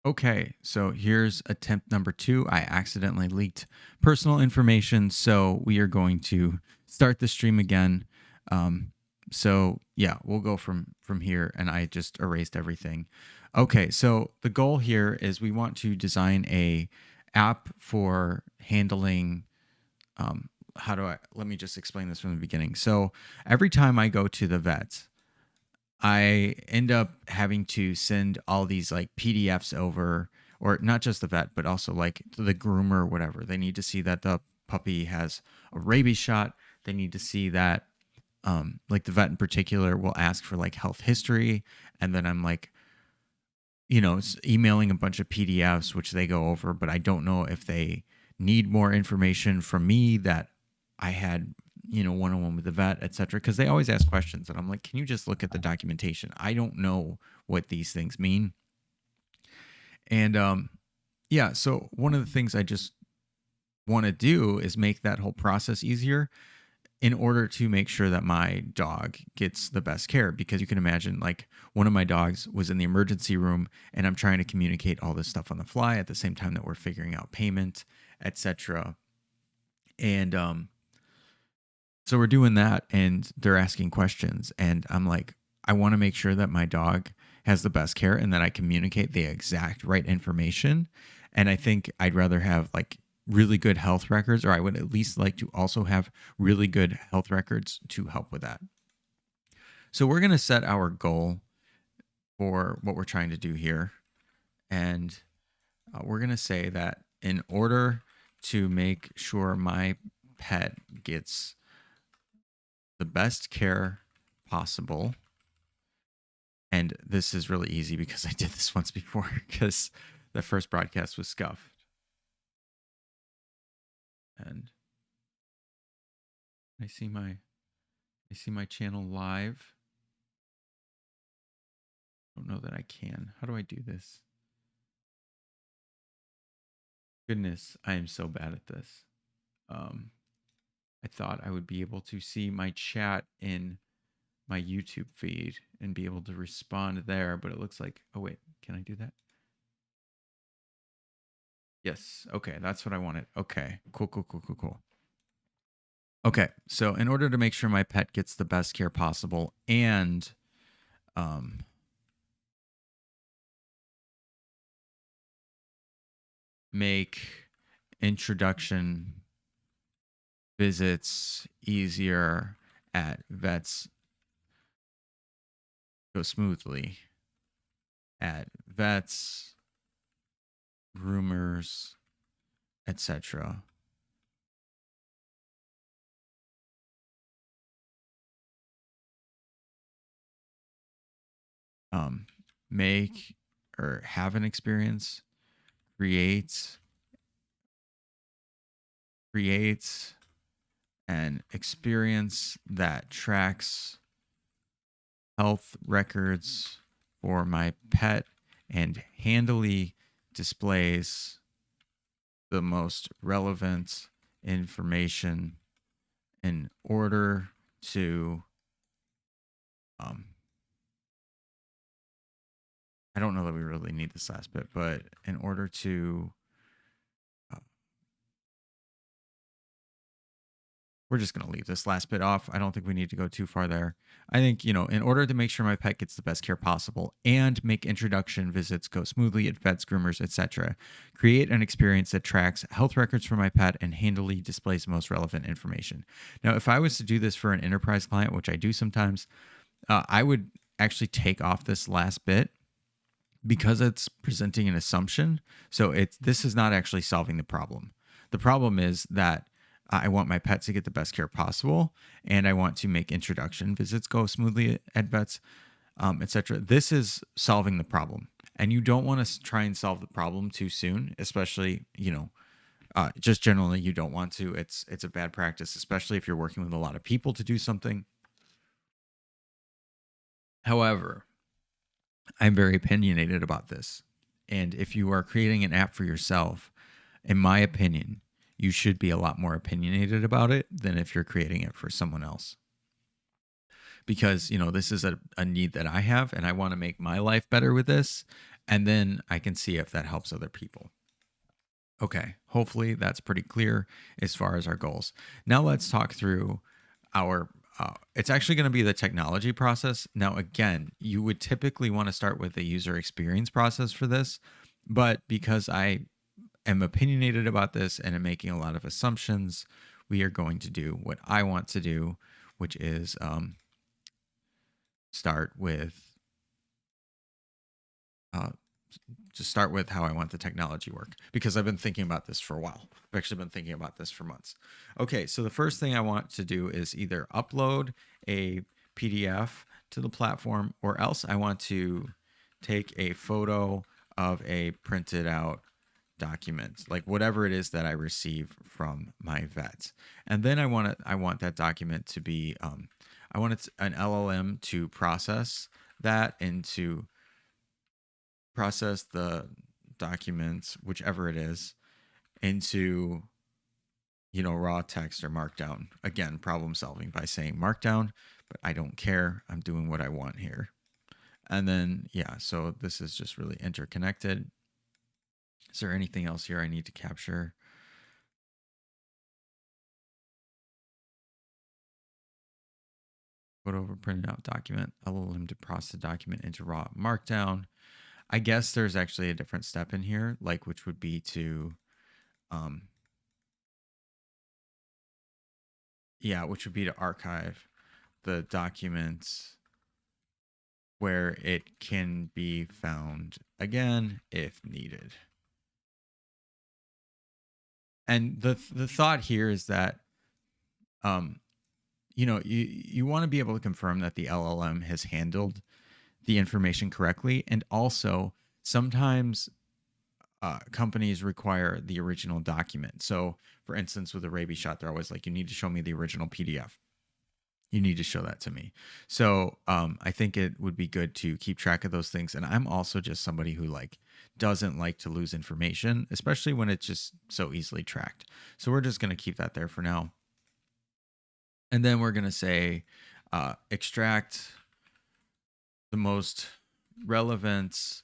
Okay, so here's attempt number 2. I accidentally leaked personal information, so we are going to start the stream again. So yeah, we'll go from here, and I just erased everything. Okay, so the goal here is we want to design a app for handling. Let me just explain this from the beginning. So every time I go to the vet, I end up having to send all these like PDFs over, or not just the vet, but also like the groomer or whatever. They need to see that the puppy has a rabies shot. They need to see that, like the vet in particular will ask for like health history. And then I'm like, emailing a bunch of PDFs, which they go over, but I don't know if they need more information from me that I had, one-on-one with the vet, et cetera. Because they always ask questions, and I'm like, can you just look at the documentation? I don't know what these things mean. And yeah, so one of the things I just want to do is make that whole process easier in order to make sure that my dog gets the best care. Because you can imagine, like, one of my dogs was in the emergency room, and I'm trying to communicate all this stuff on the fly at the same time that we're figuring out payment, etc. And so we're doing that, and they're asking questions, and I'm like, I want to make sure that my dog has the best care and that I communicate the exact right information. And I think I'd rather have like really good health records, or I would at least like to also have really good health records to help with that. So we're going to set our goal for what we're trying to do here. And we're going to say that in order to make sure my pet gets the best care possible, and this is really easy because I did this once before because the first broadcast was scuffed. And I see my channel live. I don't know that I can. How do I do this? Goodness, I am so bad at this. I thought I would be able to see my chat in my YouTube feed and be able to respond there, but it looks like, oh wait, can I do that? Yes. Okay, that's what I wanted. Okay, cool. Okay, so in order to make sure my pet gets the best care possible and make introduction visits easier at vets, go smoothly at vets, groomers, etc. Make or have an experience, create an experience that tracks health records for my pet and handily displays the most relevant information in order to I don't know that we really need this last bit, but in order to we're just going to leave this last bit off. I don't think we need to go too far there. I think, in order to make sure my pet gets the best care possible and make introduction visits go smoothly at vets, groomers, etc., create an experience that tracks health records for my pet and handily displays the most relevant information. Now, if I was to do this for an enterprise client, which I do sometimes, I would actually take off this last bit because it's presenting an assumption. So this is not actually solving the problem. The problem is that I want my pets to get the best care possible, and I want to make introduction visits go smoothly at vets, etc. This is solving the problem, and you don't want to try and solve the problem too soon, especially just generally you don't want to. It's a bad practice, especially if you're working with a lot of people to do something. However, I'm very opinionated about this, and if you are creating an app for yourself, in my opinion, you should be a lot more opinionated about it than if you're creating it for someone else. Because, this is a need that I have, and I want to make my life better with this. And then I can see if that helps other people. Okay, hopefully that's pretty clear as far as our goals. Now let's talk through our. It's actually going to be the technology process. Now, again, you would typically want to start with the user experience process for this, but because I am opinionated about this and am making a lot of assumptions, we are going to do what I want to do, which is start with uh, just start with how I want the technology work, because I've been thinking about this for a while. I've actually been thinking about this for months. Okay, so the first thing I want to do is either upload a PDF to the platform, or else I want to take a photo of a printed out document, like whatever it is that I receive from my vet. And then I want that document to be I want an LLM to process that and to process the documents, whichever it is, into raw text or markdown. Again, problem solving by saying markdown, but I don't care. I'm doing what I want here. And then yeah, so this is just really interconnected. Is there anything else here I need to capture? Put over printed out document, LLM to process the document into raw markdown. I guess there's actually a different step in here, like which would be to um which would be to archive the documents where it can be found again if needed. And the thought here is that um you want to be able to confirm that the LLM has handled the information correctly, and also sometimes companies require the original document. So for instance, with a rabies shot, they're always like, you need to show me the original PDF. You need to show that to me. So I think it would be good to keep track of those things. And I'm also just somebody who doesn't like to lose information, especially when it's just so easily tracked. So we're just going to keep that there for now. And then we're going to say extract the most relevant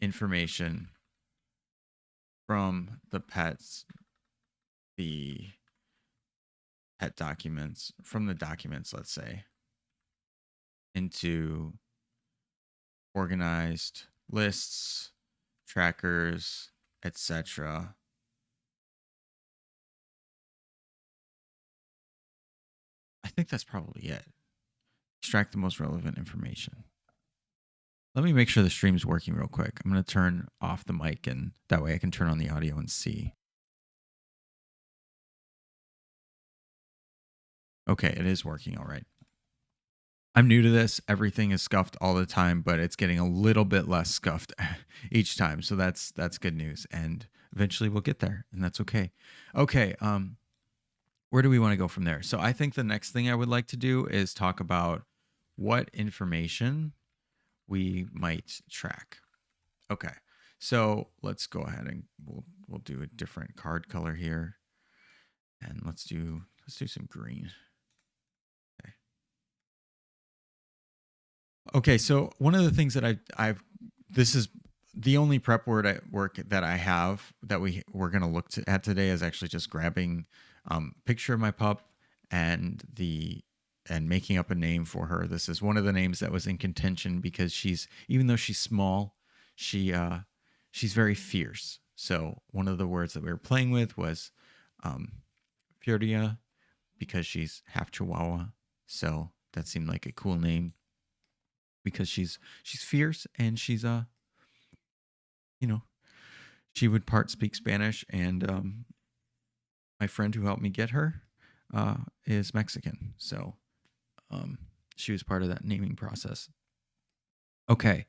information from the pet documents, from the documents, let's say, into organized lists, trackers, etc. I think that's probably it. Extract the most relevant information. Let me make sure the stream's working real quick. I'm going to turn off the mic, and that way I can turn on the audio and see. Okay, it is working all right. I'm new to this. Everything is scuffed all the time, but it's getting a little bit less scuffed each time. So that's good news. And eventually we'll get there, and that's okay. Okay, where do we want to go from there? So I think the next thing I would like to do is talk about what information we might track. Okay. So let's go ahead and we'll do a different card color here. And let's do some green. Okay, so one of the things that I've this is the only prep work that I have that we're going to look at today is actually just grabbing picture of my pup and making up a name for her. This is one of the names that was in contention because even though she's small, she's very fierce. So one of the words that we were playing with was Furia, because she's half Chihuahua. So that seemed like a cool name, because she's fierce, and she's she would part speak Spanish, and my friend who helped me get her is Mexican, so she was part of that naming process. Okay,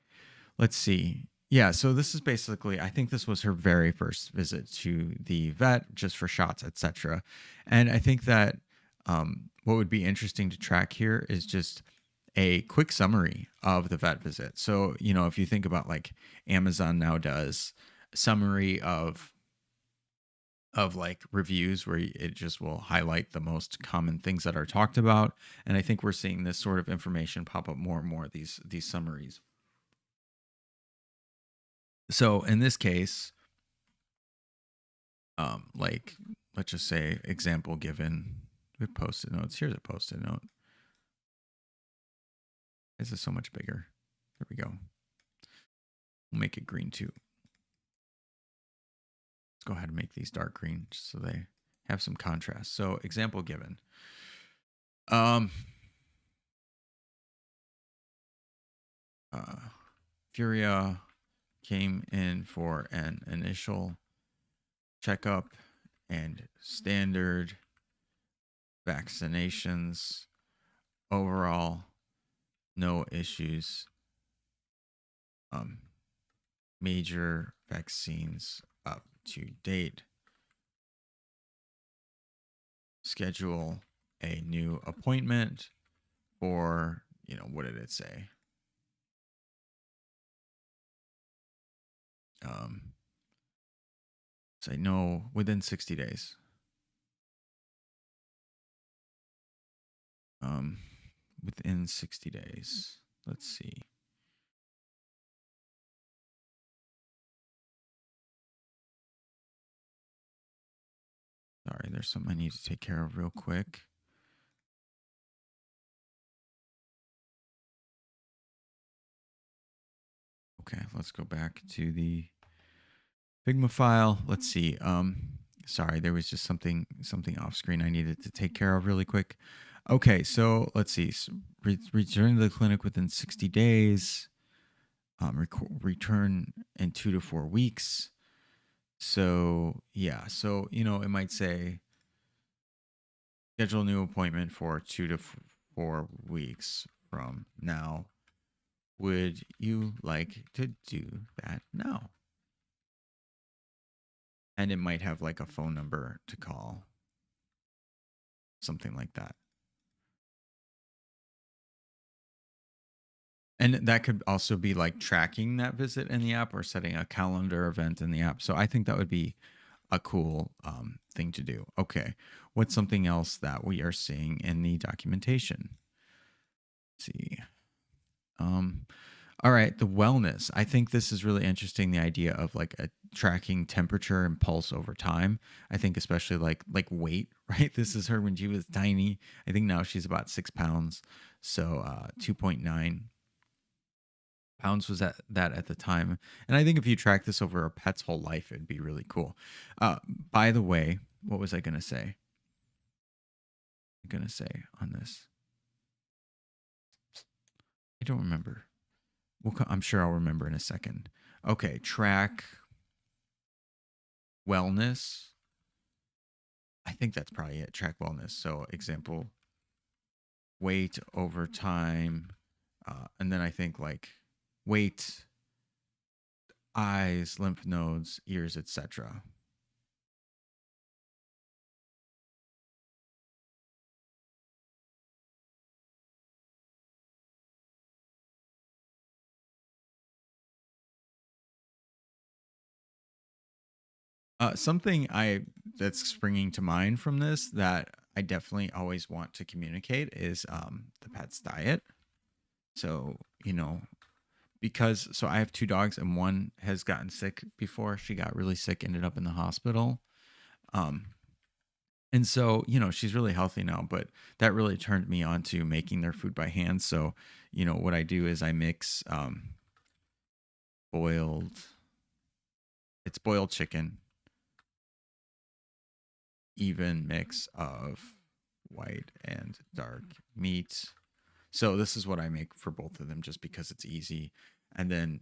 let's see. Yeah, so this is basically, I think this was her very first visit to the vet, just for shots, etc. And I think that what would be interesting to track here is just a quick summary of the vet visit. So, if you think about like Amazon now does a summary of like reviews, where it just will highlight the most common things that are talked about. And I think we're seeing this sort of information pop up more and more, these summaries. So in this case, like let's just say example given with post-it notes. Here's a post-it note. This is so much bigger. There we go. We'll make it green too. Let's go ahead and make these dark green just so they have some contrast. So example given. Um Furia came in for an initial checkup and standard vaccinations. Overall, no issues. Major vaccines up to date. Schedule a new appointment for, what did it say? Say no within 60 days. Within 60 days. Let's see. Sorry, there's something I need to take care of real quick. Okay, let's go back to the Figma file. Let's see. Sorry, there was just something off screen I needed to take care of really quick. Okay, so let's see. So return to the clinic within 60 days. Return in 2 to 4 weeks. So yeah, so it might say schedule a new appointment for 2 to 4 weeks from now. Would you like to do that now? And it might have like a phone number to call, something like that. And that could also be like tracking that visit in the app or setting a calendar event in the app. So I think that would be a cool thing to do. Okay. What's something else that we are seeing in the documentation? Let's see. All right, the wellness. I think this is really interesting. The idea of like a tracking temperature and pulse over time. I think especially like weight, right? This is her when she was tiny. I think now she's about 6 pounds. So 2.9 pounds was that at the time. And I think if you track this over a pet's whole life, it'd be really cool. By the way, what was I gonna say? On this? I don't remember. I'm sure I'll remember in a second. Okay, track wellness. I think that's probably it. Track wellness. So example, weight over time, and then I think like weight, eyes, lymph nodes, ears, etc. Something I that's springing to mind from this that I definitely always want to communicate is the pet's diet. So because I have two dogs and one has gotten sick before. She got really sick, ended up in the hospital. Um, and so she's really healthy now, but that really turned me on to making their food by hand. So what I do is I mix boiled it's boiled chicken, even mix of white and dark meat. So this is what I make for both of them just because it's easy. And then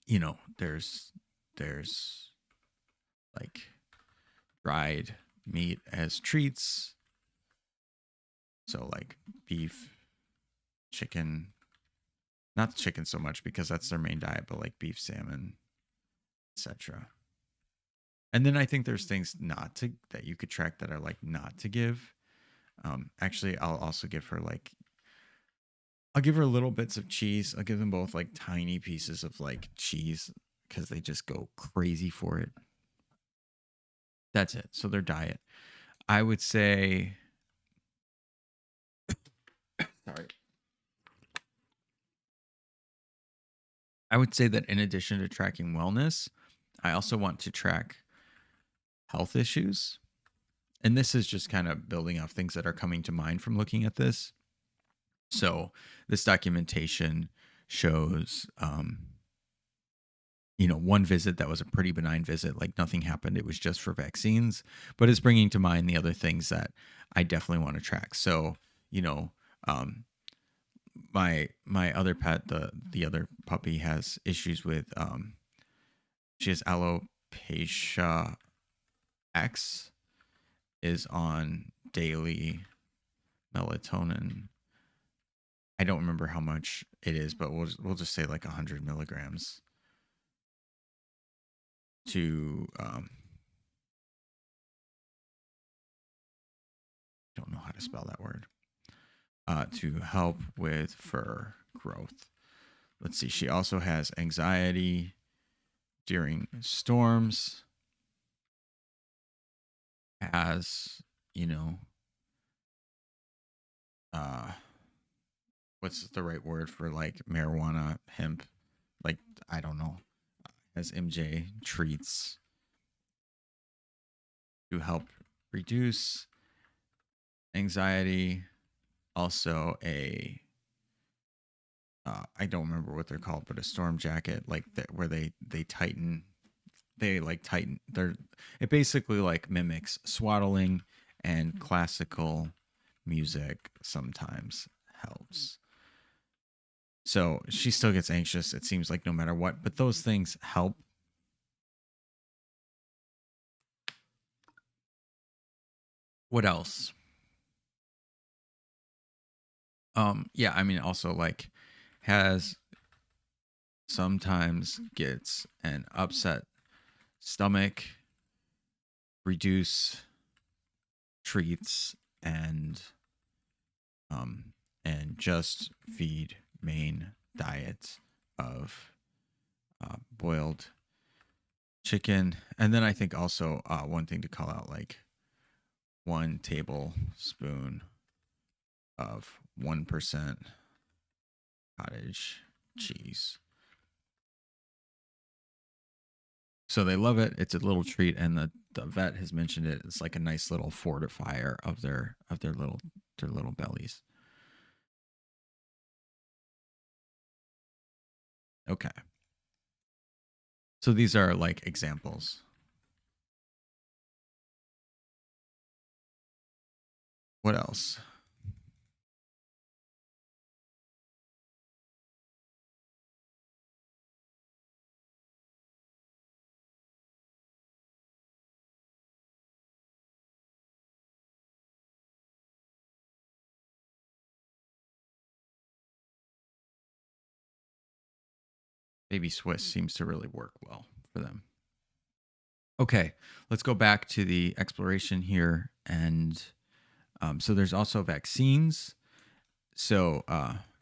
there's like dried meat as treats. So like beef, chicken, not chicken so much because that's their main diet, but like beef, salmon, etc. And then I think there's things not to that you could track that are like not to give. Actually, I'll also give her like I'll give her little bits of cheese. I'll give them both like tiny pieces of like cheese because they just go crazy for it. That's it. So their diet. I would say sorry. I would say that in addition to tracking wellness, I also want to track health issues. And this is just kind of building off things that are coming to mind from looking at this. So this documentation shows, one visit that was a pretty benign visit, like nothing happened. It was just for vaccines, but it's bringing to mind the other things that I definitely want to track. So, you know, um, my other pet, the other puppy, has issues with she has alopecia X, is on daily melatonin. I don't remember how much it is, but we'll just say like 100 milligrams to don't know how to spell that word, to help with fur growth. Let's see. She also has anxiety during storms. Has, you know, uh, what's the right word for like marijuana, hemp? Like, I don't know. Has MJ treats to help reduce anxiety. Also, I don't remember what they're called, but a storm jacket, like that, where they tighten, they like tighten. It basically like mimics swaddling, and classical music sometimes helps. So she still gets anxious, it seems like, no matter what, but those things help. What else? Yeah, I mean, also like has sometimes gets an upset stomach, reduce treats, and um just feed main diet of boiled chicken. And then I think also one thing to call out, like 1 tablespoon of 1% cottage cheese. So they love it. It's a little treat, and the vet has mentioned it. It's like a nice little fortifier of their little bellies. Okay. So these are like examples. What else? Baby Swiss seems to really work well for them. Okay, let's go back to the exploration here. And so there's also vaccines. So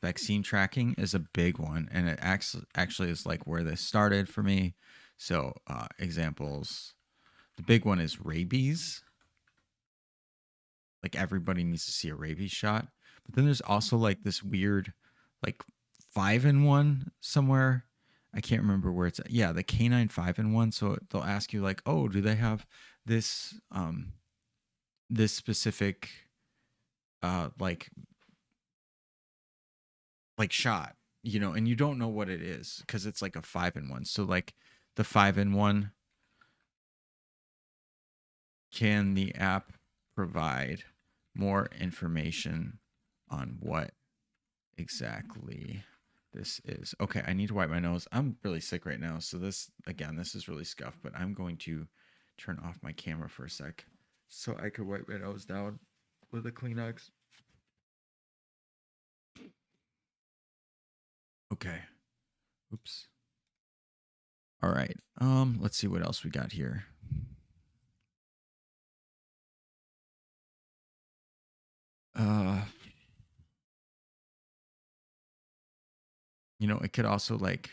vaccine tracking is a big one, and it actually is like where this started for me. So examples, the big one is rabies. Like everybody needs to see a rabies shot. But then there's also like this weird, like 5-in-1 somewhere. I can't remember where it's at. Yeah, the canine 5-in-1. So they'll ask you like, oh, do they have this this specific like shot, and you don't know what it is because it's like a 5-in-1. So like the 5-in-1, can the app provide more information on what exactly this is? Okay, I need to wipe my nose. I'm really sick right now. So this is really scuffed, but I'm going to turn off my camera for a sec so I could wipe my nose down with a Kleenex. Okay. Oops. All right. Let's see what else we got here. Uh, it could also like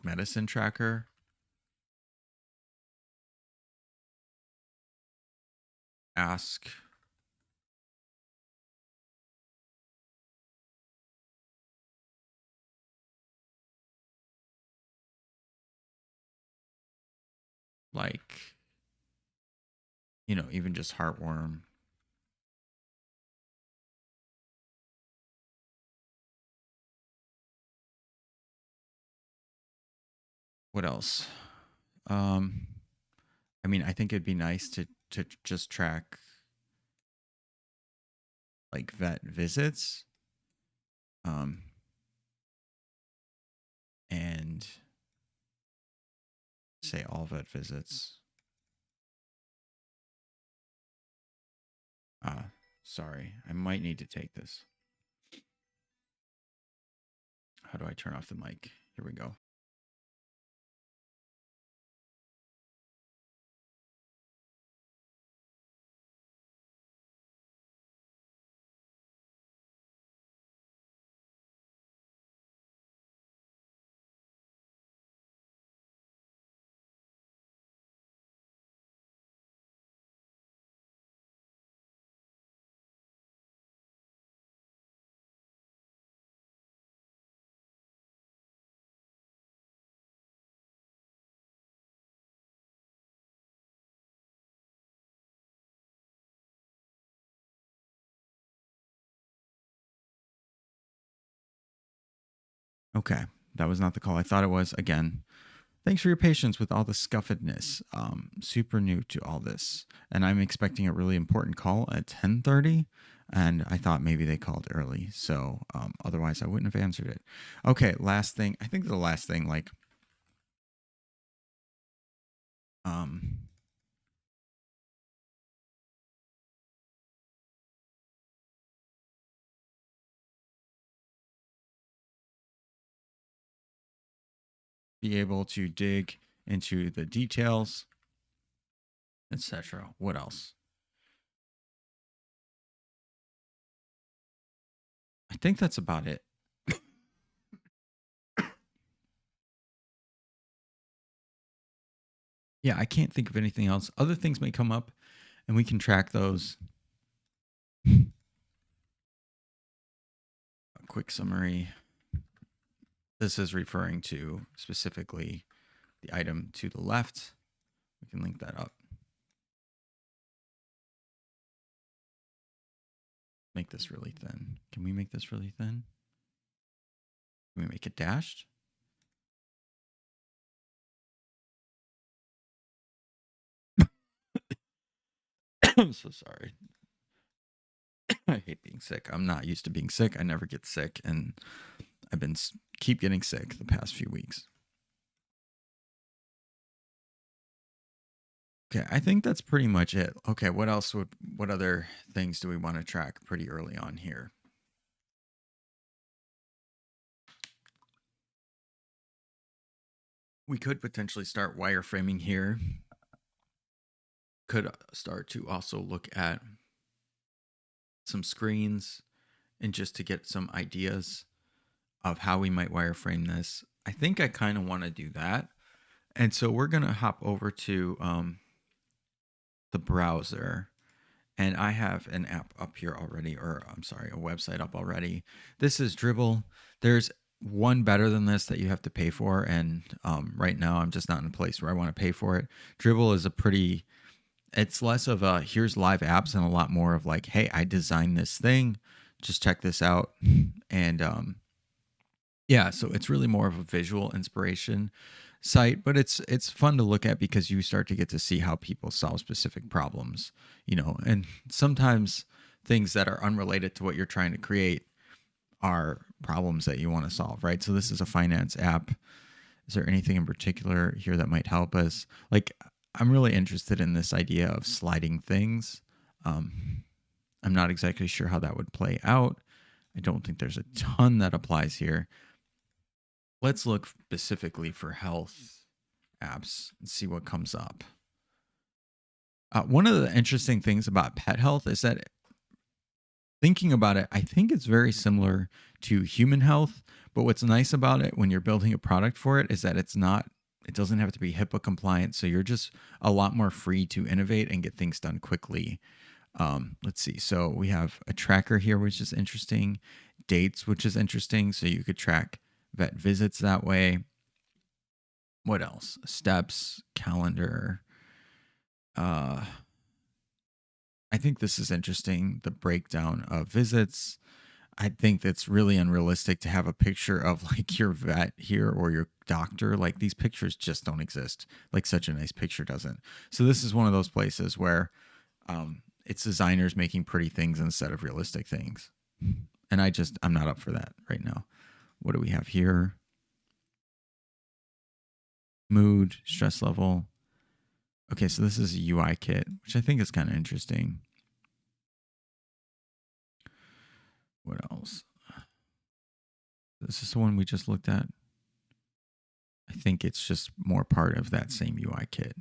medicine tracker. Ask like, even just heartworm. What else? Um, I mean, I think it'd be nice to just track like vet visits, um, and say all vet visits. Sorry, I might need to take this. How do I turn off the mic? Here we go. Okay, that was not the call I thought it was. Again, thanks for your patience with all the scuffedness. Super new to all this, and I'm expecting a really important call at 10:30, and I thought maybe they called early, so otherwise I wouldn't have answered it. Okay, last thing. I think the last thing, like, um, be able to dig into the details, etc. What else? I think that's about it. Yeah, I can't think of anything else. Other things may come up, and we can track those. A quick summary. This is referring to specifically the item to the left. We can link that up. Make this really thin. Can we make this really thin? Can we make it dashed? I'm so sorry. I hate being sick. I'm not used to being sick. I never get sick, and I've been keep getting sick the past few weeks. Okay, I think that's pretty much it. Okay, what other things do we want to track pretty early on here? We could potentially start wireframing here. Could start to also look at some screens and just to get some ideas of how we might wireframe this. I think I kind of want to do that. And so we're going to hop over to the browser. And I have an app up here already, or I'm sorry, a website up already. This is Dribble. There's one better than this that you have to pay for. And right now I'm just not in a place where I want to pay for it. Dribble is it's less of a here's live apps and a lot more of like, hey, I designed this thing. Just check this out. And yeah, so it's really more of a visual inspiration site, but it's fun to look at because you start to get to see how people solve specific problems, and sometimes things that are unrelated to what you're trying to create are problems that you want to solve, right? So this is a finance app. Is there anything in particular here that might help us? Like, I'm really interested in this idea of sliding things. I'm not exactly sure how that would play out. I don't think there's a ton that applies here. Let's look specifically for health apps and see what comes up. One of the interesting things about pet health is that thinking about it, I think it's very similar to human health. But what's nice about it when you're building a product for it is that it doesn't have to be HIPAA compliant. So you're just a lot more free to innovate and get things done quickly. Let's see. So we have a tracker here, which is interesting. Dates, which is interesting. So you could track vet visits that way. What else? Steps, calendar. uh, I think this is interesting. The breakdown of visits. I think that's really unrealistic to have a picture of like your vet here or your doctor. Like these pictures just don't exist. Like such a nice picture doesn't. So this is one of those places where it's designers making pretty things instead of realistic things. And I'm not up for that right now. What do we have here? Mood, stress level. Okay, so this is a UI kit, which I think is kind of interesting. What else? This is the one we just looked at. I think it's just more part of that same UI kit.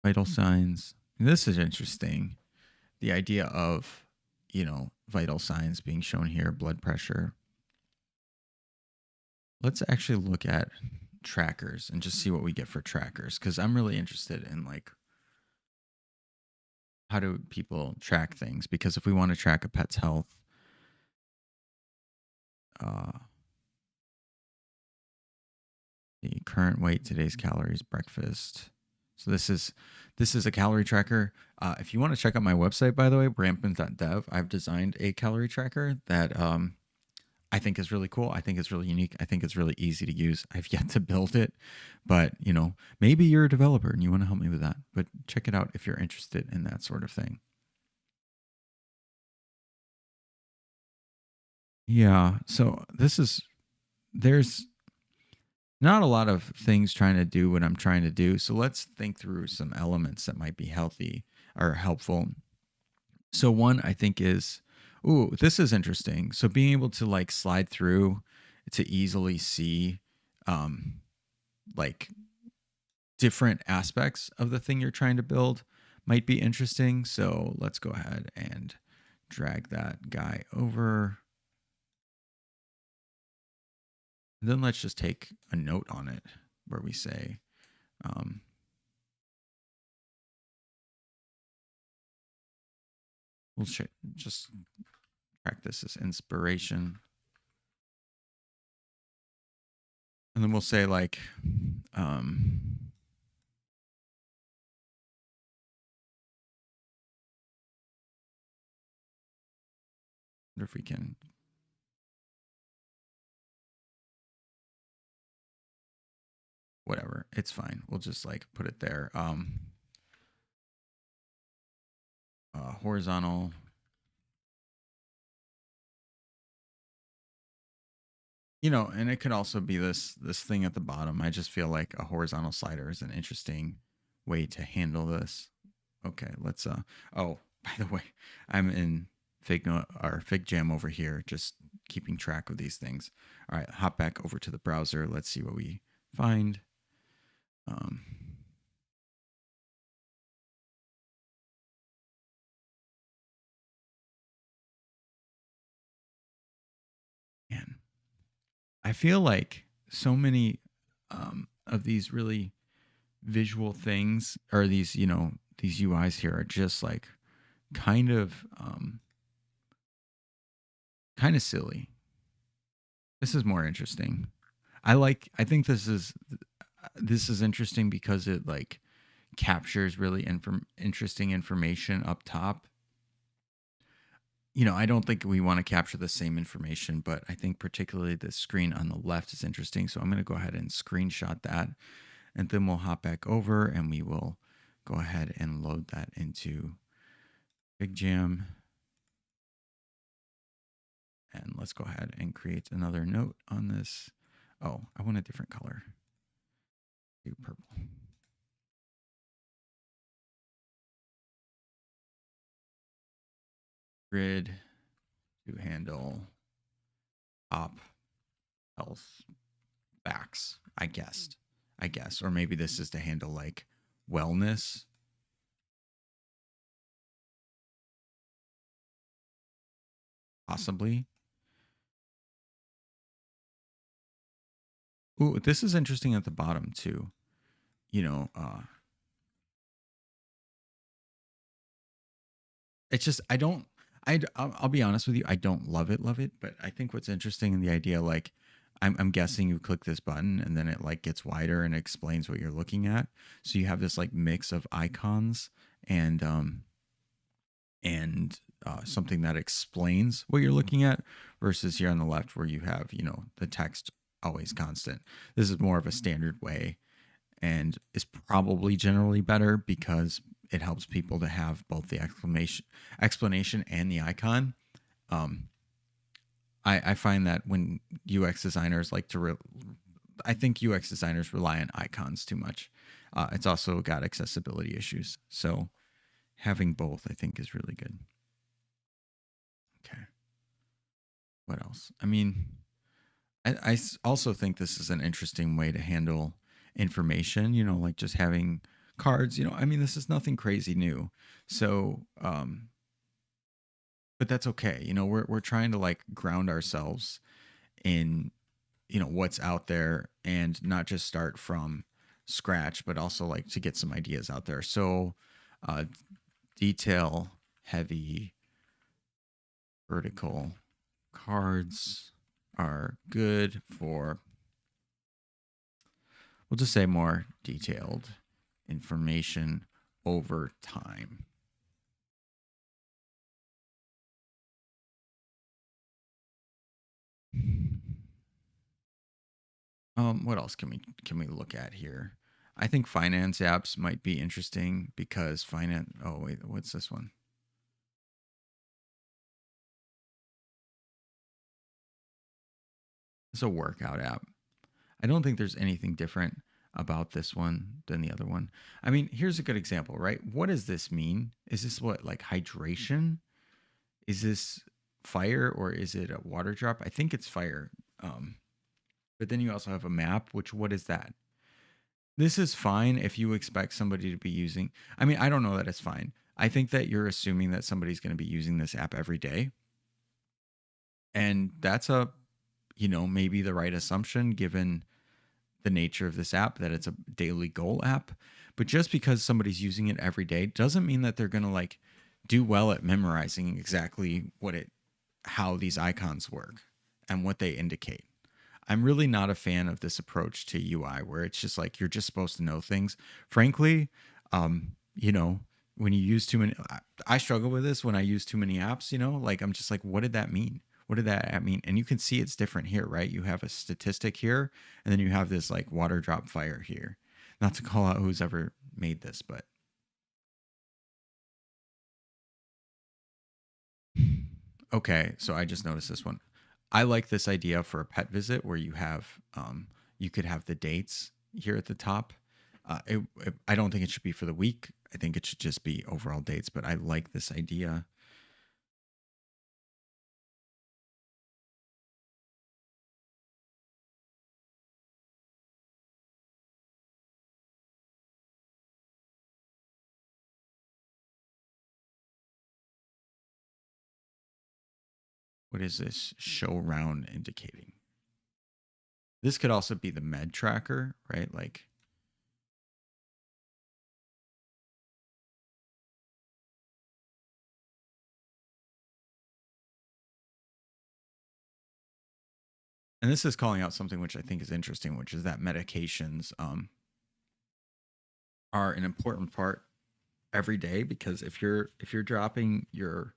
Vital signs. This is interesting. The idea of, vital signs being shown here, blood pressure. Let's actually look at trackers and just see what we get for trackers, because I'm really interested in like how do people track things, because if we want to track a pet's health, the current weight, today's calories, breakfast. So this is a calorie tracker. If you want to check out my website, by the way, rampant.dev, I've designed a calorie tracker that I think is really cool. I think it's really unique. I think it's really easy to use. I've yet to build it, but maybe you're a developer and you want to help me with that. But check it out if you're interested in that sort of thing. Yeah. So there's not a lot of things trying to do what I'm trying to do. So let's think through some elements that might be healthy or helpful. So one I think is, ooh, this is interesting. So being able to like slide through to easily see like different aspects of the thing you're trying to build might be interesting. So let's go ahead and drag that guy over. And then let's just take a note on it where we say, we'll just track this as inspiration. And then we'll say like, wonder if we can, whatever, it's fine. We'll just like put it there. Horizontal. And it could also be this thing at the bottom. I just feel like a horizontal slider is an interesting way to handle this. Okay, let's oh, by the way, I'm in FigJam over here, just keeping track of these things. All right, hop back over to the browser. Let's see what we find. Man, I feel like so many of these really visual things, or these these UIs here, are just like kind of silly. This is more interesting. I think this is interesting because it like captures really interesting information up top. I don't think we want to capture the same information, but I think particularly the screen on the left is interesting. So I'm going to go ahead and screenshot that, and then we'll hop back over and we will go ahead and load that into FigJam. And let's go ahead and create another note on this. Oh, I want a different color. Do purple. Grid to handle top health backs, I guessed. Or maybe this is to handle like wellness. Possibly. Ooh, this is interesting at the bottom too. It's just I'll be honest with you, I don't love it, but I think what's interesting in the idea, like I'm guessing you click this button and then it like gets wider and explains what you're looking at. So you have this like mix of icons and and something that explains what you're looking at versus here on the left where you have, you know, the text always constant. This is more of a standard way and is probably generally better because it helps people to have both the explanation and the icon. Um, I find that when UX designers like to, I think UX designers rely on icons too much. It's also got accessibility issues. So having both, I think, is really good. Okay. What else? I mean, also think this is an interesting way to handle information, you know, like just having cards, you know, I mean, this is nothing crazy new. So, but that's okay. You know, we're trying to like ground ourselves in, you know, what's out there and not just start from scratch, but also like to get some ideas out there. So, uh, detail heavy vertical cards are good for, we'll just say more detailed information over time. What else can we look at here? I think finance apps might be interesting because finance. Oh wait, what's this one? It's a workout app. I don't think there's anything different about this one than the other one. I mean, here's a good example, right? What does this mean? Is this what like hydration? Is this fire or is it a water drop? I think it's fire. But then you also have a map, which what is that? This is fine if you expect somebody to be using. I mean, I don't know that it's fine. I think that you're assuming that somebody's going to be using this app every day. And that's a, you know, maybe the right assumption given the nature of this app that it's a daily goal app. But just because somebody's using it every day doesn't mean that they're going to like do well at memorizing exactly how these icons work and what they indicate. I'm really not a fan of this approach to UI where it's just like you're just supposed to know things. Frankly, you know, when you use too many, I struggle with this when I use too many apps, you know, like I'm just like, what did that mean? What did that app mean? And you can see it's different here, right? You have a statistic here, and then you have this like water drop fire here. Not to call out who's ever made this, but okay, so I just noticed this one. I like this idea for a pet visit where you could have the dates here at the top. I don't think it should be for the week. I think it should just be overall dates, but I like this idea. What is this show round indicating? This could also be the med tracker, right? Like, and this is calling out something which I think is interesting, which is that medications are an important part every day because if you're dropping your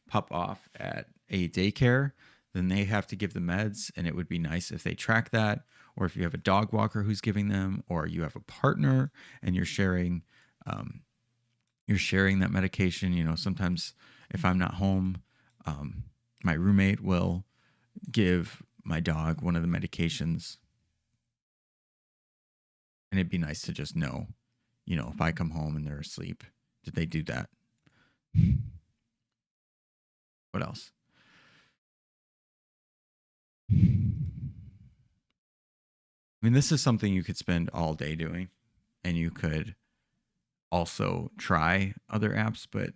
pup off at a daycare, then they have to give the meds, and it would be nice if they track that. Or if you have a dog walker who's giving them, or you have a partner and um, you're sharing that medication. You know, sometimes if I'm not home, um, my roommate will give my dog one of the medications, and it'd be nice to just know, you know, if I come home and they're asleep, did they do that? What else? I mean, this is something you could spend all day doing, and you could also try other apps, but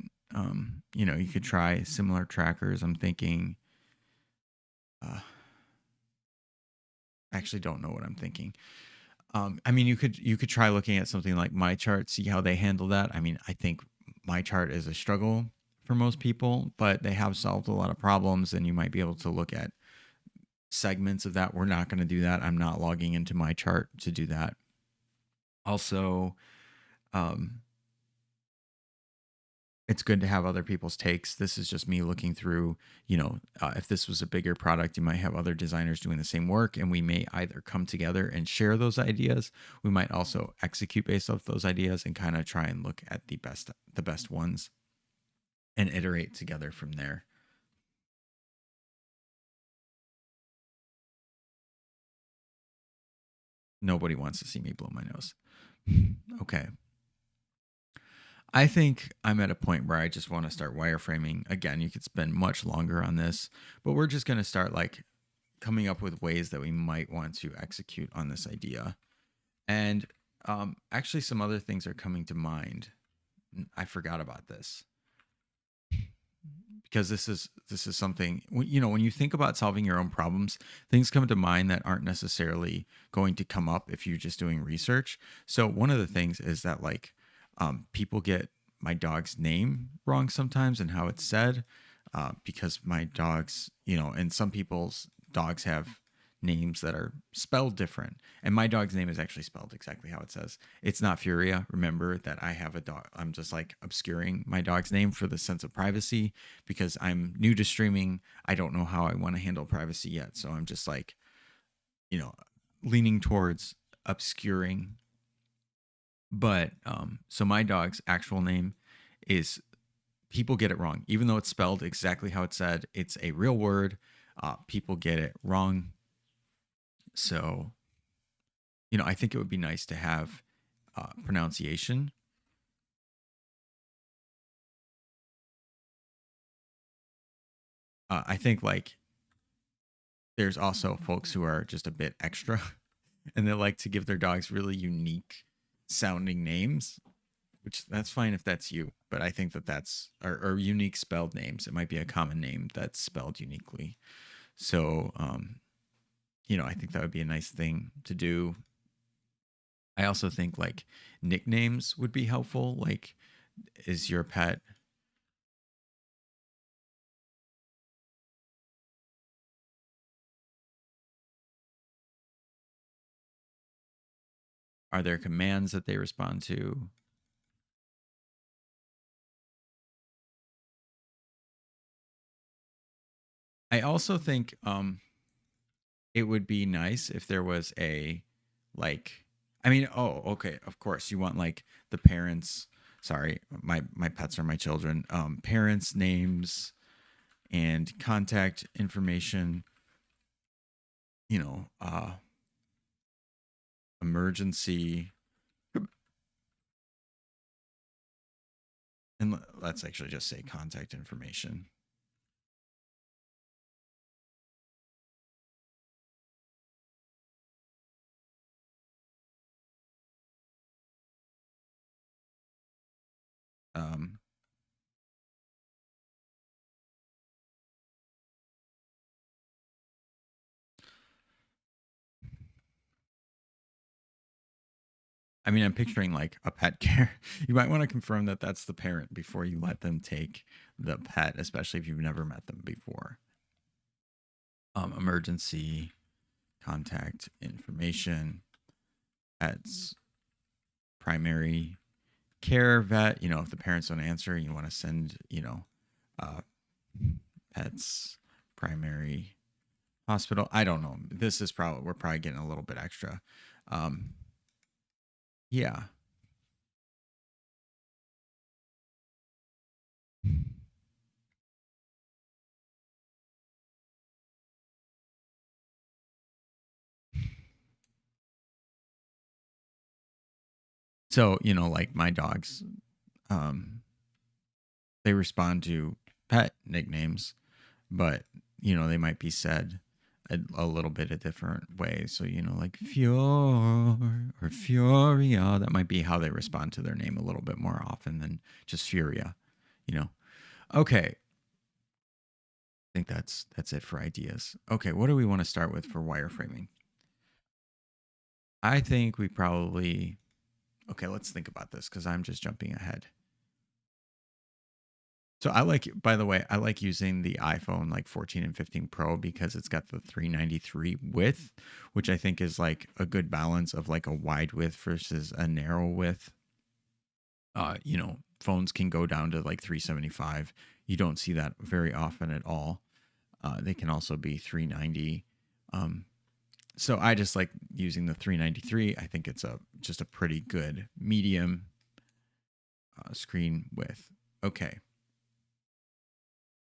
you know, you could try similar trackers. I'm thinking, I actually don't know what I'm thinking. I mean, you could try looking at something like My Chart, see how they handle that. I mean, I think My Chart is a struggle for most people, but they have solved a lot of problems, and you might be able to look at segments of that. We're not going to do that. I'm not logging into my chart to do that. Also, um, it's good to have other people's takes. This is just me looking through, if this was a bigger product, you might have other designers doing the same work, and we may either come together and share those ideas. We might also execute based off those ideas and kind of try and look at the best ones and iterate together from there. Nobody wants to see me blow my nose. Okay. I think I'm at a point where I just want to start wireframing. Again, you could spend much longer on this, but we're just going to start like coming up with ways that we might want to execute on this idea. And actually, some other things are coming to mind. I forgot about this because this is something, when you think about solving your own problems, things come to mind that aren't necessarily going to come up if you're just doing research. So one of the things is that like people get my dog's name wrong sometimes and how it's said, because my dogs, and some people's dogs have names that are spelled different. And my dog's name is actually spelled exactly how it says. It's not Furia. Remember that I have a dog. I'm just like obscuring my dog's name for the sense of privacy because I'm new to streaming. I don't know how I want to handle privacy yet. So I'm just like, you know, leaning towards obscuring. But so my dog's actual name is, people get it wrong. Even though it's spelled exactly how it said, it's a real word. People get it wrong. So, I think it would be nice to have pronunciation. I think like there's also folks who are just a bit extra and they like to give their dogs really unique sounding names, which that's fine if that's you. But I think that that's, or unique spelled names. It might be a common name that's spelled uniquely. So, I think that would be a nice thing to do. I also think like nicknames would be helpful. Like, is your pet, are there commands that they respond to? I also think it would be nice if there was a, like, I mean, oh, okay, of course you want like the parents, sorry, my pets are my children, parents names and contact information, you know, emergency, and let's actually just say contact information. Um, I mean, I'm picturing like a pet care. You might want to confirm that that's the parent before you let them take the pet, especially if you've never met them before. Emergency contact information, pet's primary care vet. If the parents don't answer, you want to send, uh, pet's primary hospital. I don't know. This is probably, we're probably getting a little bit extra. Um, yeah. So, like my dogs, um, they respond to pet nicknames, but they might be said a little bit a different way. So like Fior or Furia, that might be how they respond to their name a little bit more often than just Furia. You know. Okay, I think that's it for ideas. Okay, what do we want to start with for wireframing? I think we probably, okay. Let's think about this because I'm just jumping ahead. So I like, by the way, I like using the iPhone like 14 and 15 Pro because it's got the 393 width, which I think is like a good balance of like a wide width versus a narrow width. Phones can go down to like 375. You don't see that very often at all. They can also be 390. Um, so I just like using the 393. I think it's just a pretty good medium screen width. Okay.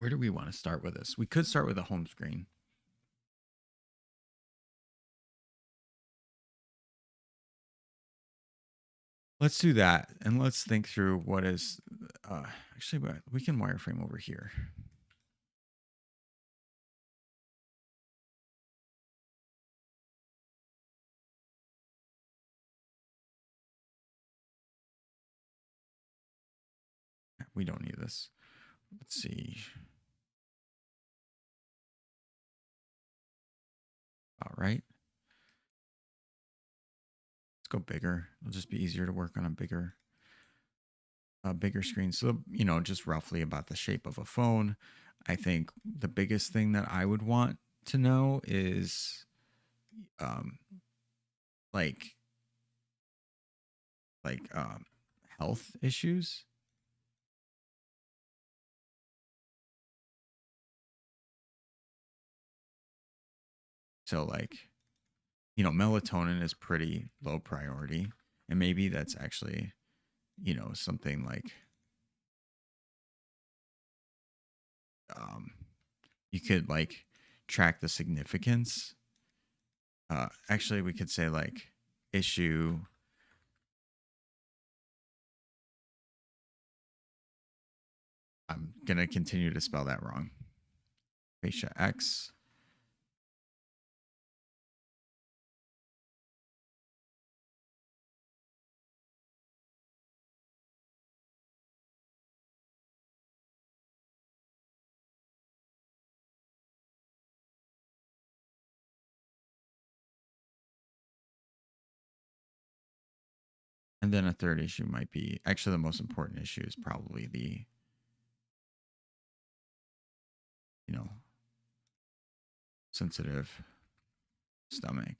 Where do we want to start with this? We could start with a home screen. Let's do that, and let's think through what is. Actually, we can wireframe over here. We don't need this. Let's see. All right. Let's go bigger. It'll just be easier to work on a bigger screen. So, just roughly about the shape of a phone. I think the biggest thing that I would want to know is um like like health issues. So like, melatonin is pretty low priority, and maybe that's actually, something like um you could like track the significance. Actually, we could say like issue. I'm gonna continue to spell that wrong. Fascia X. And then a third issue might be actually the most important issue is probably the, you know, sensitive stomach,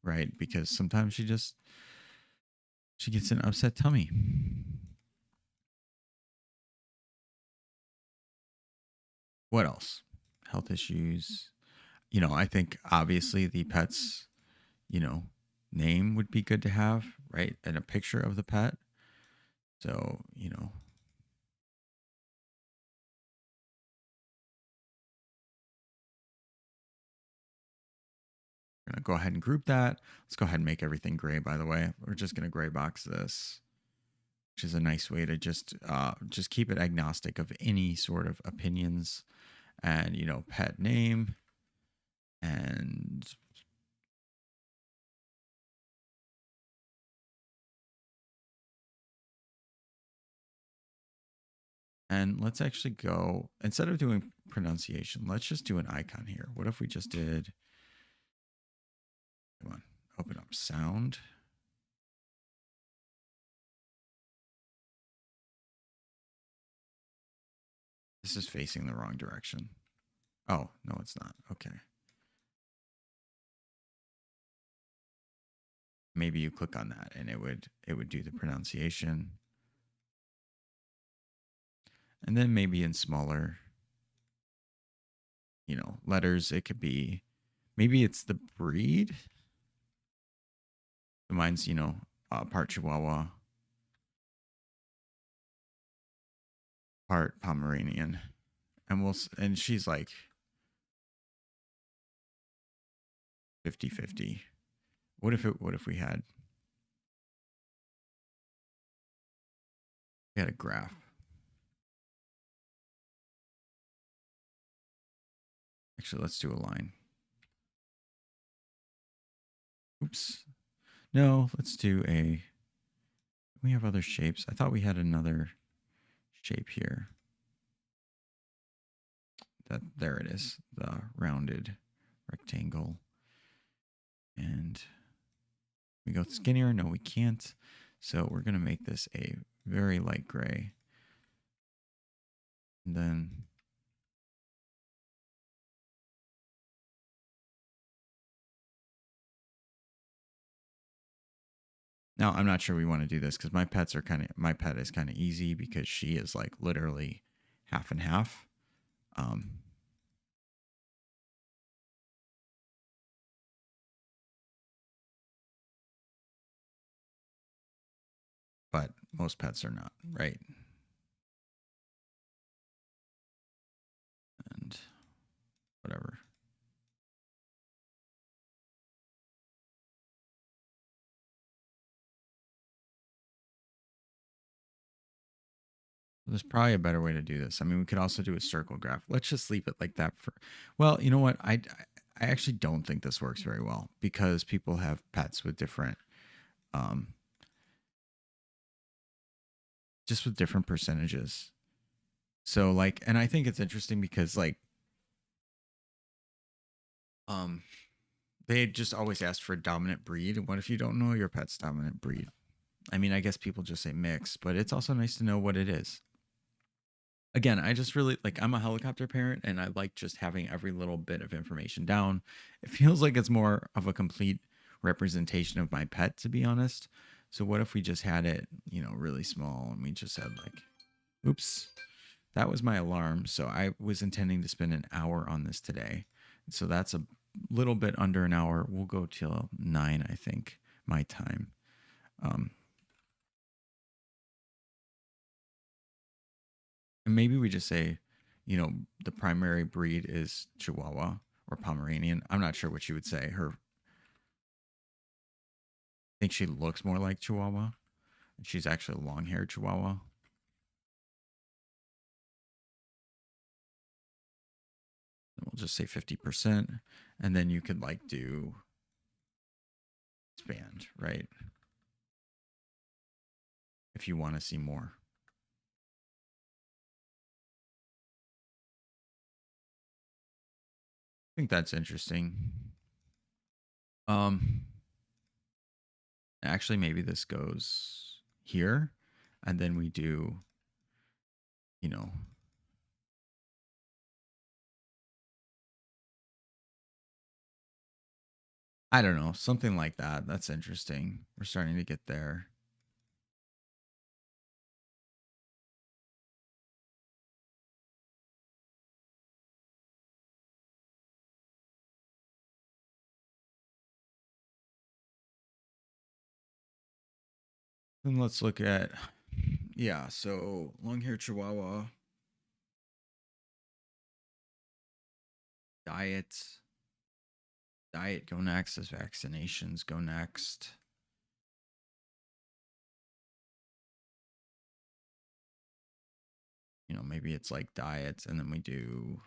right? Because sometimes she gets an upset tummy. What else? Health issues. I think obviously the pet's, you know, name would be good to have, right? And a picture of the pet. So, we're going to go ahead and group that. Let's go ahead and make everything gray, by the way. We're just going to gray box this, which is a nice way to just keep it agnostic of any sort of opinions. And, pet name and let's actually go, instead of doing pronunciation, let's just do an icon here. What if we just did, come on, open up sound. This is facing the wrong direction. Oh, no, it's not. Okay. Maybe you click on that and it would do the pronunciation. And then maybe in smaller, letters, it could be, maybe it's the breed. Mine's, part Chihuahua, part Pomeranian. And she's like 50-50. What if we had a graph? Actually, let's do a line. Oops. No, let's do we have other shapes. I thought we had another shape here. There it is, the rounded rectangle. And we go skinnier. No, we can't. So we're going to make this a very light gray. And then now I'm not sure we want to do this because my pet is kind of easy because she is like literally half and half. Um, but most pets are not, right? And whatever. There's probably a better way to do this. I mean, we could also do a circle graph. Let's just leave it like that for. Well, you know what? I actually don't think this works very well because people have pets with different, um, just with different percentages. So like, and I think it's interesting because like, um, they just always ask for a dominant breed. And what if you don't know your pet's dominant breed? I mean, I guess people just say mix, but it's also nice to know what it is. Again, I just really like I'm a helicopter parent and I like just having every little bit of information down. It feels like it's more of a complete representation of my pet, to be honest. So what if we just had it, really small and we just had like, oops, that was my alarm. So I was intending to spend an hour on this today. So that's a little bit under an hour. We'll go till 9, I think, my time. Um, and maybe we just say, the primary breed is Chihuahua or Pomeranian. I'm not sure what she would say. I think she looks more like Chihuahua. She's actually a long-haired Chihuahua. And we'll just say 50%, and then you could like do expand, right? If you want to see more. I think that's interesting. Um, Actually, maybe this goes here, and then we do, you know, I don't know, something like that. That's interesting. We're starting to get there. Then let's look at, yeah. So long hair Chihuahua diet, diet go next. As vaccinations go next. Maybe it's like diets, and then we do.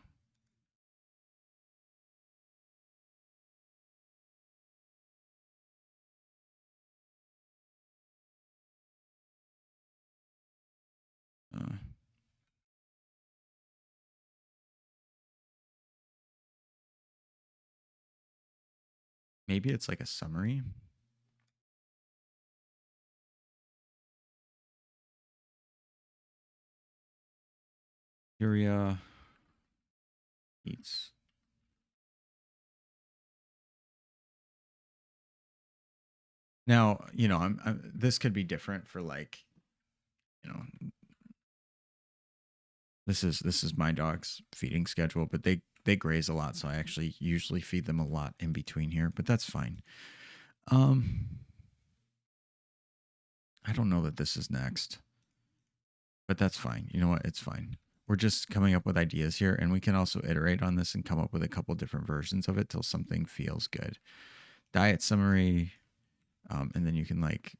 Uh, Maybe it's like a summary. Urea eats. Now, this could be different for like, you know, this is my dog's feeding schedule, but they graze a lot, so I actually usually feed them a lot in between here, but that's fine. Um, I don't know that this is next, but that's fine. You know what? It's fine. We're just coming up with ideas here, and we can also iterate on this and come up with a couple different versions of it till something feels good. Diet summary, and then you can like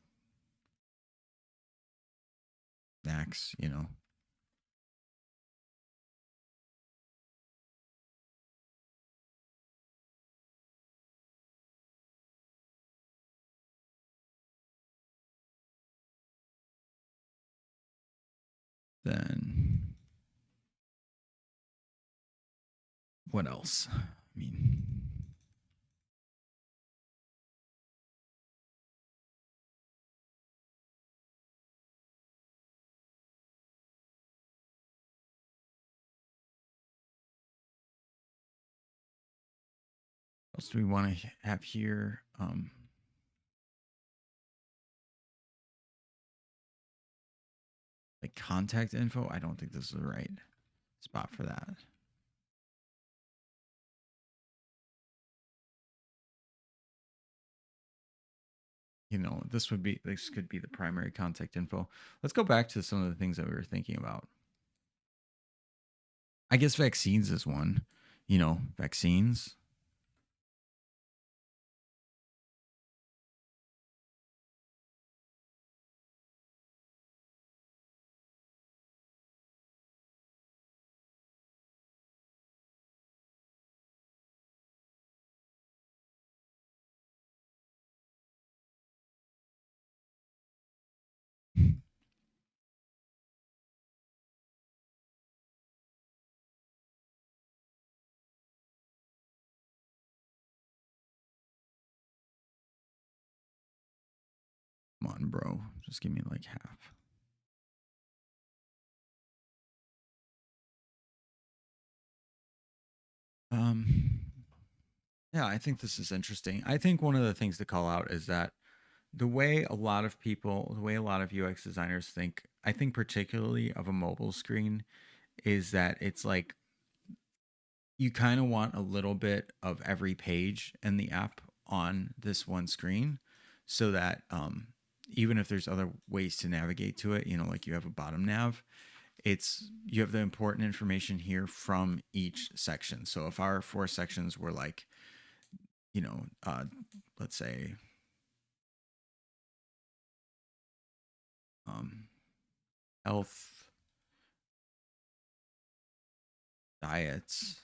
snacks, then what else? I mean, What else do we want to have here? Like contact info. I don't think this is the right spot for that. This could be the primary contact info. Let's go back to some of the things that we were thinking about. I guess vaccines is one. Vaccines. Come on, bro. Just give me like half. Yeah, I think this is interesting. I think one of the things to call out is that the way a lot of people, the way a lot of UX designers think, I think particularly of a mobile screen, is that it's like you kind of want a little bit of every page in the app on this one screen so that even if there's other ways to navigate to it, like you have a bottom nav, you have the important information here from each section. So if our 4 sections were like, let's say um, health, diets.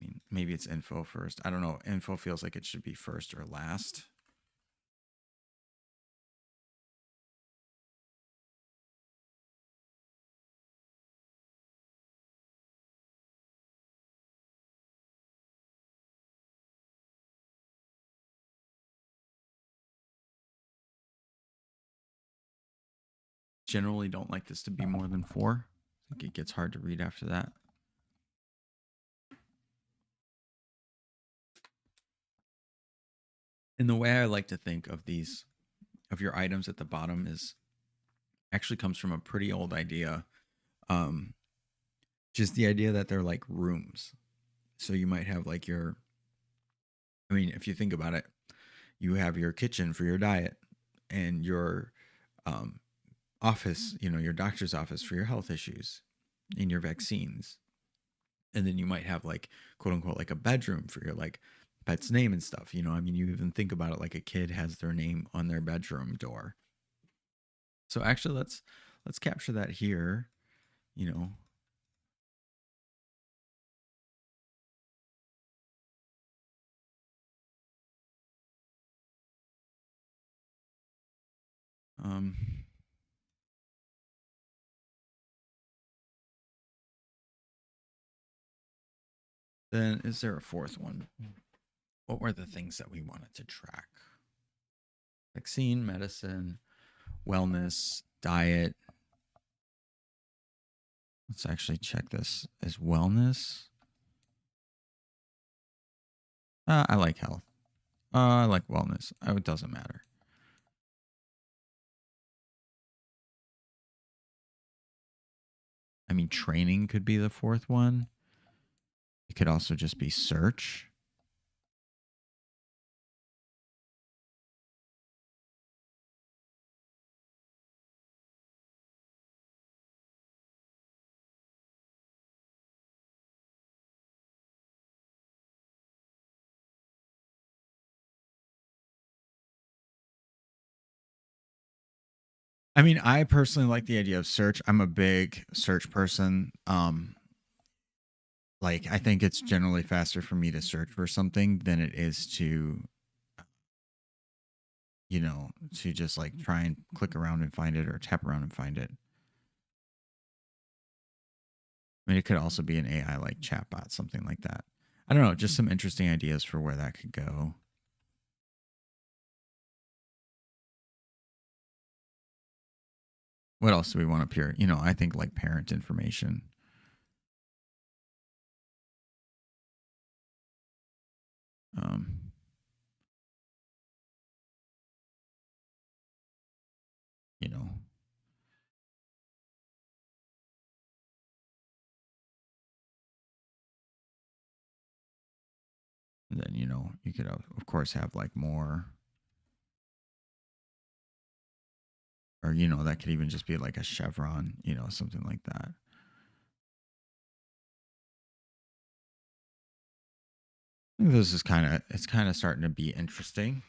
I mean, maybe it's info first. I don't know. Info feels like it should be first or last. Generally don't like this to be more than 4. I think it gets hard to read after that. And the way I like to think of your items at the bottom actually comes from a pretty old idea. Just the idea that they're like rooms. So you might have like if you think about it, you have your kitchen for your diet and your office, your doctor's office for your health issues and your vaccines. And then you might have like quote unquote like a bedroom for your like pet's name and stuff. You even think about it like a kid has their name on their bedroom door. So actually let's capture that here, you know. Um then is there a fourth one? What were the things that we wanted to track? Vaccine, medicine, wellness, diet. Let's actually check this as wellness. I like health. I like wellness. It doesn't matter. I mean, training could be the fourth one. It could also just be search. I mean, I personally like the idea of search. I'm a big search person. Like I think it's generally faster for me to search for something than it is to just like try and click around and find it or tap around and find it. I mean, it could also be an AI like chatbot, something like that. I don't know, just some interesting ideas for where that could go. What else do we want up here? I think like parent information. Um, you know, and then, you could, of course, have like more, or, that could even just be like a chevron, something like that. I think this is it's kind of starting to be interesting.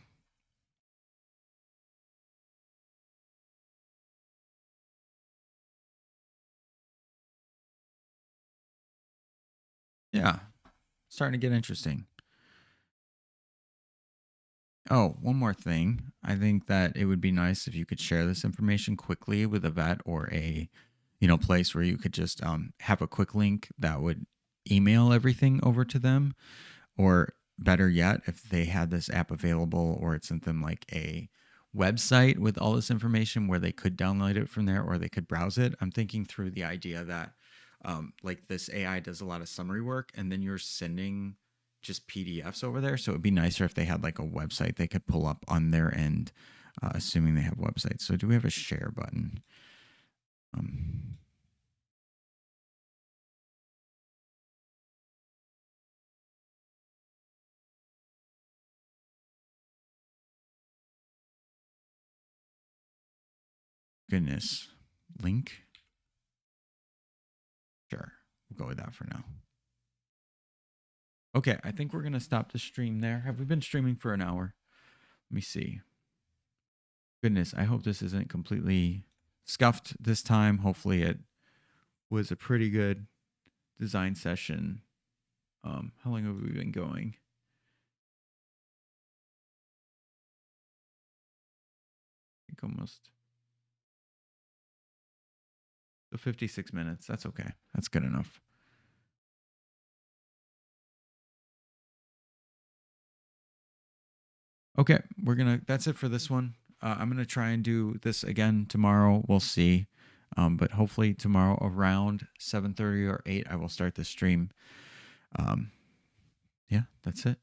Yeah, starting to get interesting. Oh, one more thing. I think that it would be nice if you could share this information quickly with a vet or a, place where you could just have a quick link that would email everything over to them. Or better yet, if they had this app available or it sent them like a website with all this information where they could download it from there or they could browse it. I'm thinking through the idea that like this AI does a lot of summary work and then you're sending just PDFs over there. So it'd be nicer if they had like a website they could pull up on their end, assuming they have websites. So do we have a share button? Um, Goodness. Link? Sure. We'll go with that for now. Okay, I think we're going to stop the stream there. Have we been streaming for an hour? Let me see. Goodness, I hope this isn't completely scuffed this time. Hopefully, it was a pretty good design session. How long have we been going? I think almost 56 minutes. That's okay. That's good enough. Okay, that's it for this one. I'm gonna try and do this again tomorrow. We'll see. But hopefully tomorrow around 7:30 or 8, I will start the stream. Yeah, that's it.